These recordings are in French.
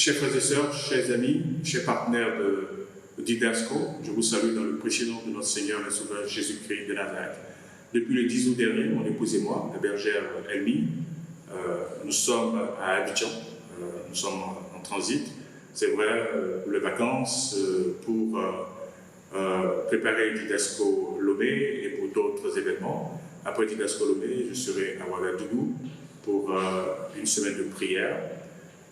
Chers frères et sœurs, chers amis, chers partenaires de Didasco, je vous salue dans le précieux nom de notre Seigneur et Sauveur Jésus-Christ de Nazareth. Depuis le 10 août dernier, mon épouse et moi, la bergère Elmi, nous sommes à Abidjan, nous sommes en transit. C'est vrai, pour les vacances, pour préparer Didasco Lomé et pour d'autres événements. Après Didasco Lomé, je serai à Ouagadougou pour une semaine de prière.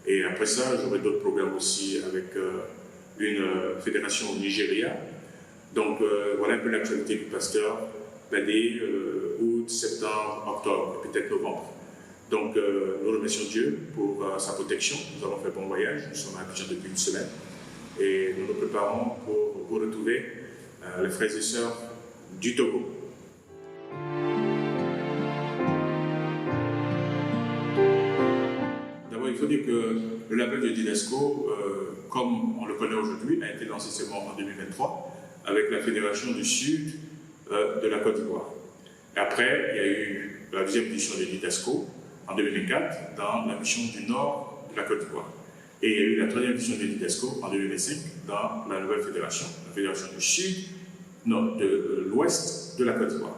Et après ça, j'aurai d'autres programmes aussi avec une fédération au Nigeria. Donc voilà un peu l'actualité du pasteur l'année août, septembre, octobre et peut-être novembre. Donc nous remercions Dieu pour sa protection. Nous avons fait bon voyage, nous sommes à Abidjan depuis une semaine. Et nous nous préparons pour vous retrouver les frères et sœurs du Togo. Il faut dire que le label de Didasco, comme on le connaît aujourd'hui, a été lancé seulement en 2023 avec la Fédération du Sud de la Côte d'Ivoire. Après, il y a eu la deuxième édition de Didasco en 2024 dans la mission du Nord de la Côte d'Ivoire. Et il y a eu la troisième édition de Didasco en 2025 dans la nouvelle fédération, la Fédération du Sud, non, de l'Ouest de la Côte d'Ivoire.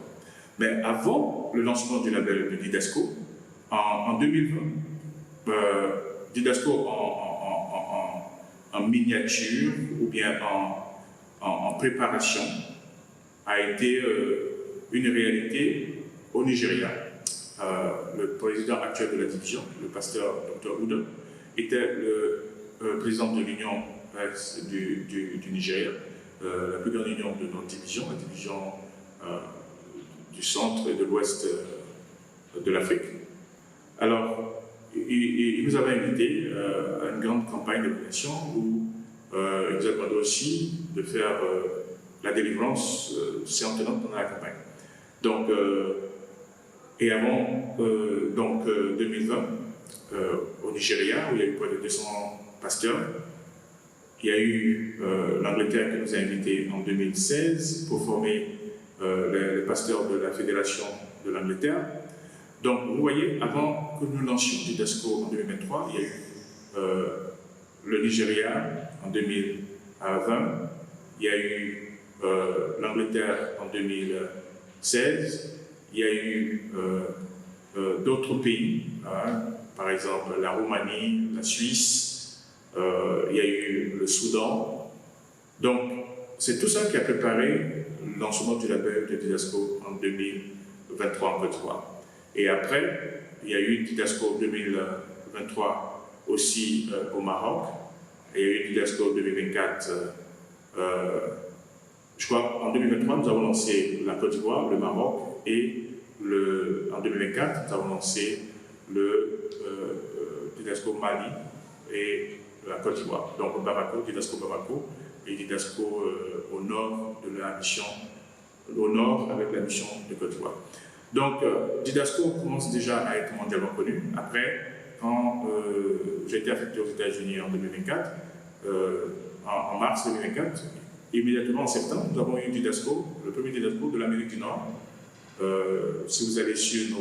Mais avant le lancement du label de Didasco, en 2020, Didasco en miniature ou bien en préparation a été une réalité au Nigeria. Le président actuel de la division, le pasteur Dr Ouda, était le président de l'union du Nigeria, la plus grande union de notre division, la division du centre et de l'ouest de l'Afrique. Alors, il nous avait invité à une grande campagne de prévention où il nous a demandé aussi de faire la délivrance séance tenante pendant la campagne. Donc, et avant 2020, au Nigeria, où il y a eu près de 200 pasteurs, il y a eu l'Angleterre qui nous a invités en 2016 pour former les pasteurs de la Fédération de l'Angleterre. Donc, vous voyez, avant que nous lancions Didasco en 2023, il y a eu le Nigeria en 2020, il y a eu l'Angleterre en 2016, il y a eu d'autres pays, hein, par exemple la Roumanie, la Suisse, il y a eu le Soudan. Donc, c'est tout ça qui a préparé le lancement du label de Didasco en 2023 en Côte d'Ivoire. Et après, il y a eu Didasco 2023 aussi au Maroc. Et il y a eu Didasco 2024. Je crois en 2023, nous avons lancé la Côte d'Ivoire, le Maroc, et en 2024, nous avons lancé le Didasco Mali et la Côte d'Ivoire. Donc Bamako, Didasco Bamako et Didasco au nord de la mission, au nord avec la mission de Côte d'Ivoire. Donc, Didasco commence déjà à être mondialement connu. Après, quand j'ai été affecté aux États-Unis en 2024, en mars 2024, immédiatement en septembre, nous avons eu Didasco, le premier Didasco de l'Amérique du Nord. Si vous allez sur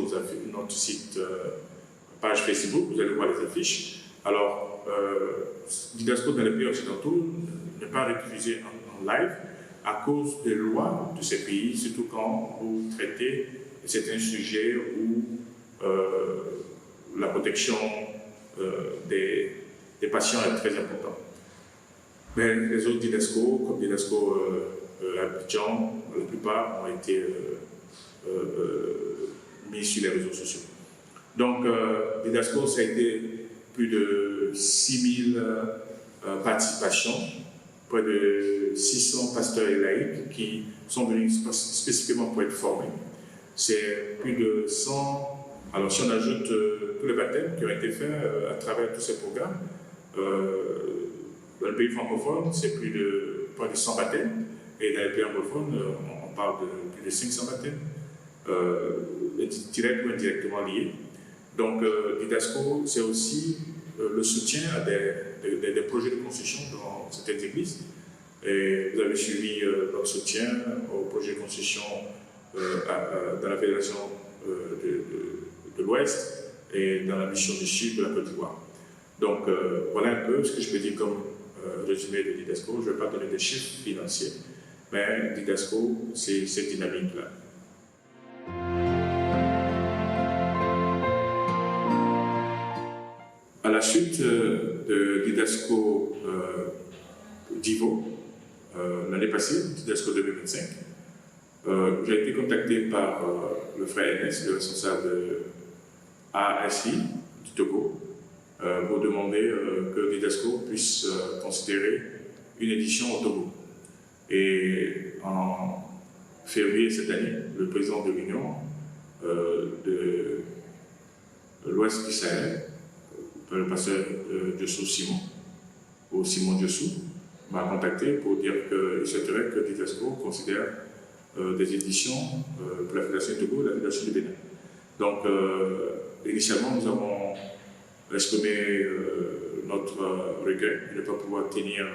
notre site, page Facebook, vous allez voir les affiches. Alors, Didasco dans les pays occidentaux n'est pas réutilisé en live à cause des lois de ces pays, surtout quand vous traitez certains sujets où la protection des patients est très importante. Mais les autres Didasco, comme Didasco Abidjan, la plupart ont été mis sur les réseaux sociaux. Donc, Didasco, ça a été plus de 6000 participations, près de 600 pasteurs et laïcs qui sont venus spécifiquement pour être formés. C'est plus de 100, alors si on ajoute tous les baptêmes qui ont été faits à travers tous ces programmes, dans le pays francophone, c'est près de 100 baptêmes, et dans les pays anglophones, on parle de plus de 500 baptêmes, direct ou indirectement liés. Donc, Didasco, c'est aussi le soutien à des projets de construction dans certaines églises. Et vous avez suivi notre soutien au projet de construction dans la Fédération de l'Ouest et dans la mission du Sud de la Côte d'Ivoire. Donc voilà un peu ce que je peux dire comme résumé de Didasco. Je ne vais pas donner des chiffres financiers, mais Didasco, c'est cette dynamique-là. À la suite de Didasco Divo, l'année passée, Didasco 2025, j'ai été contacté par le frère NS, le responsable de ASI du Togo, pour demander que Didasco puisse considérer une édition au Togo. Et en février cette année, le président de l'Union de l'Ouest du Sahel, le pasteur Diossou Simon, ou Simon Diossou, m'a contacté pour dire qu'il souhaiterait que Didasco considère des éditions pour la Fédération du Togo et la Fédération du Bénin. Donc, initialement, nous avons exprimé notre regret de ne pas pouvoir tenir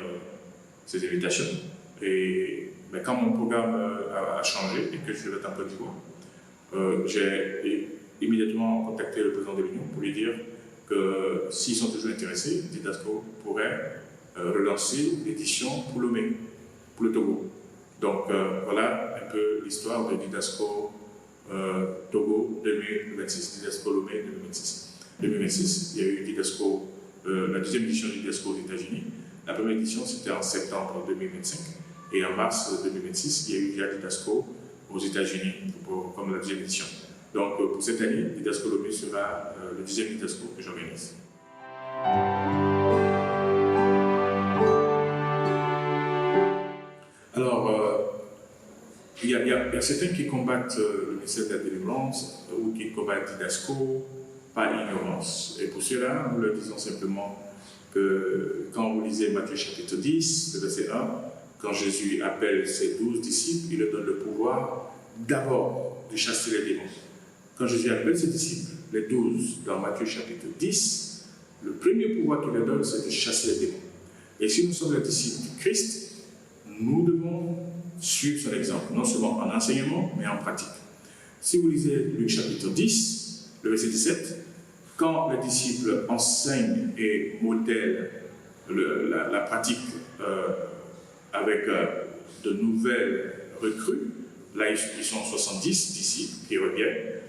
ces invitations. Mais quand mon programme a changé et que je devais être en Côte d'Ivoire, j'ai immédiatement contacté le président de l'Union pour lui dire que s'ils sont toujours intéressés, Didasco pourrait relancer l'édition pour Lomé, pour le Togo. Donc voilà un peu l'histoire de Didasco Togo 2026, Didasco Lomé 2026. Il y a eu Didasco, la deuxième édition de Didasco aux États-Unis. La première édition, c'était en septembre 2025. Et en mars 2026, il y a eu déjà Didasco aux États-Unis, comme la deuxième édition. Donc pour cette année, Didasco Lomé sera le deuxième Didasco que j'organise. Alors, il y a certains qui combattent le ministère de la Délivrance ou qui combattent Didasco par ignorance. Et pour cela, nous leur disons simplement que quand vous lisez Matthieu chapitre 10, le verset 1, quand Jésus appelle ses 12 disciples, il leur donne le pouvoir d'abord de chasser les démons. Quand Jésus appelle ses disciples, les 12, dans Matthieu chapitre 10, le premier pouvoir qu'il leur donne, c'est de chasser les démons. Et si nous sommes les disciples du Christ, nous devons suivre son exemple, non seulement en enseignement, mais en pratique. Si vous lisez Luc chapitre 10, le verset 17, quand les disciples enseignent et modèlent la pratique avec de nouvelles recrues, là ils sont 70 disciples qui reviennent,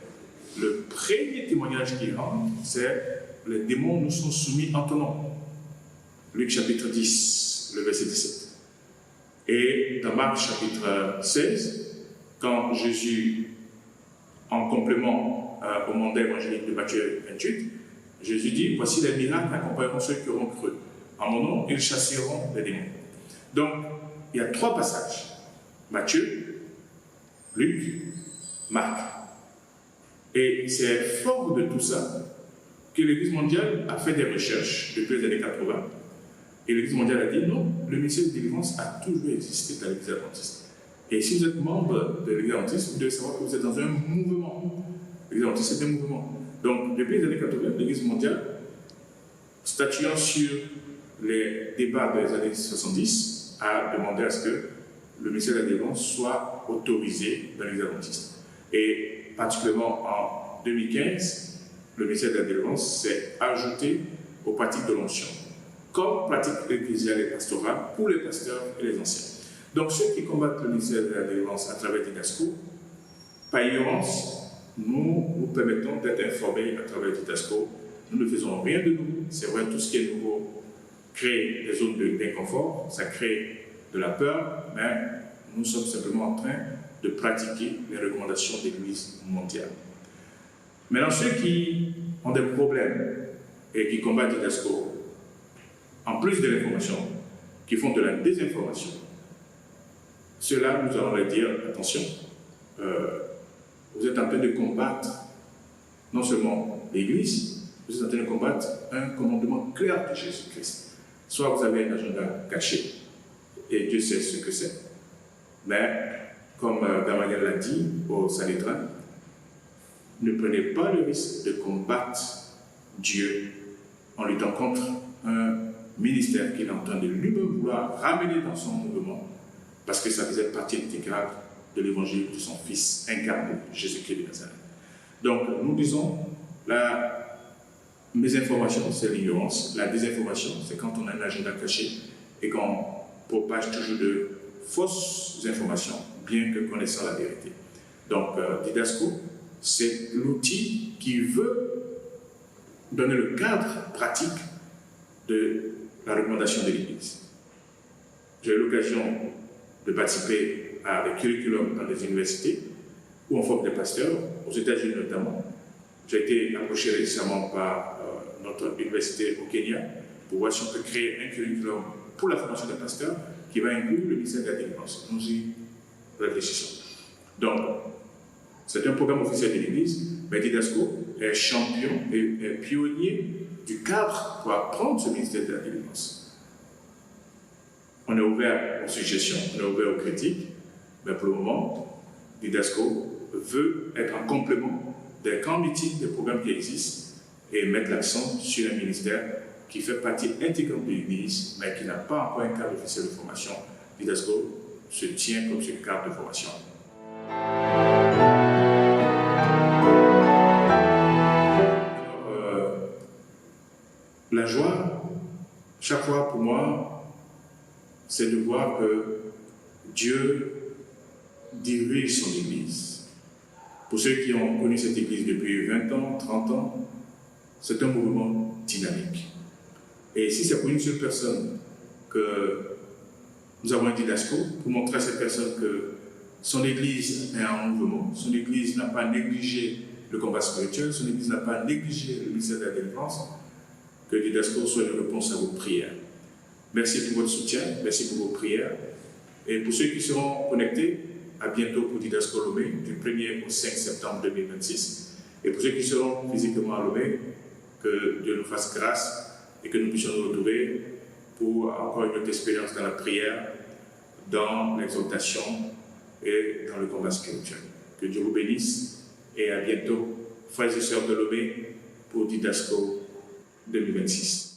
le premier témoignage qu'ils rendent, c'est « les démons nous sont soumis en ton nom ». Luc chapitre 10, le verset 17. Et dans Marc chapitre 16, quand Jésus, en complément au mandat évangélique de Matthieu 28, Jésus dit « Voici les miracles accompagneront ceux qui auront cru. En mon nom, ils chasseront les démons. » Donc, il y a 3 passages. Matthieu, Luc, Marc. Et c'est fort de tout ça que l'Église mondiale a fait des recherches depuis les années 80. Et l'Église mondiale a dit non, le ministère de délivrance a toujours existé dans l'Église adventiste. Et si vous êtes membre de l'Église adventiste, vous devez savoir que vous êtes dans un mouvement. L'Église adventiste, c'est un mouvement. Donc, depuis les années 80, l'Église mondiale, statuant sur les débats des années 70, a demandé à ce que le ministère de la délivrance soit autorisé dans l'Église adventiste. Et particulièrement en 2015, le ministère de la délivrance s'est ajouté aux pratiques de l'onction, comme pratique ecclésiale et pastorale pour les pasteurs et les anciens. Donc ceux qui combattent le ministère de la délivrance à travers Didasco, par ignorance, nous nous permettons d'être informés à travers Didasco. Nous ne faisons rien de nouveau. C'est vrai, tout ce qui est nouveau crée des zones d'inconfort, ça crée de la peur, mais nous sommes simplement en train de pratiquer les recommandations de l'Église mondiale. Maintenant, ceux qui ont des problèmes et qui combattent Didasco, en plus de l'information, qui font de la désinformation, ceux-là, nous allons leur dire, attention, vous êtes en train de combattre non seulement l'Église, vous êtes en train de combattre un commandement clair de Jésus-Christ. Soit vous avez un agenda caché, et Dieu sait ce que c'est, mais comme Gamaliel l'a dit au Sanhédrin, ne prenez pas le risque de combattre Dieu en luttant contre un ministère qu'il est en train de lui-même vouloir ramener dans son mouvement, parce que ça faisait partie intégrale de l'évangile de son Fils incarné, Jésus-Christ de Nazareth. Donc, nous disons, Mésinformation, c'est l'ignorance. La désinformation, c'est quand on a un agenda caché et qu'on propage toujours de fausses informations, bien que connaissant la vérité. Donc, Didasco, c'est l'outil qui veut donner le cadre pratique de la recommandation de l'Église. J'ai eu l'occasion de participer à des curriculums dans des universités où on forme des pasteurs, aux États-Unis notamment. J'ai été approché récemment par notre université au Kenya pour voir si on peut créer un curriculum pour la formation des pasteurs qui va inclure le ministère de la Délivrance. Nous y réfléchissons. Donc, c'est un programme officiel de l'Église, mais Didasco est champion et pionnier du cadre pour apprendre ce ministère de la Délivrance. On est ouvert aux suggestions, on est ouvert aux critiques, mais pour le moment, Didasco veut être un complément des camps meetings, des programmes qui existent et mettre l'accent sur un ministère qui fait partie intégrante de l'Église, mais qui n'a pas encore un cadre officiel de formation. Didasco se tient comme ce cadre de formation. La joie, chaque fois pour moi, c'est de voir que Dieu dirige son Église. Pour ceux qui ont connu cette Église depuis 20 ans, 30 ans, c'est un mouvement dynamique. Et si c'est pour une seule personne que nous avons un Didasco, pour montrer à cette personne que son Église est en mouvement, son Église n'a pas négligé le combat spirituel, son Église n'a pas négligé le ministère de la délivrance, que Didasco soit une réponse à vos prières. Merci pour votre soutien, merci pour vos prières. Et pour ceux qui seront connectés, à bientôt pour Didasco Lomé, du 1er au 5 septembre 2026. Et pour ceux qui seront physiquement à Lomé, que Dieu nous fasse grâce et que nous puissions nous retrouver pour encore une autre expérience dans la prière, dans l'exaltation et dans le combat spirituel. Que Dieu vous bénisse et à bientôt, frères et sœurs de Lomé, pour Didasco 2026.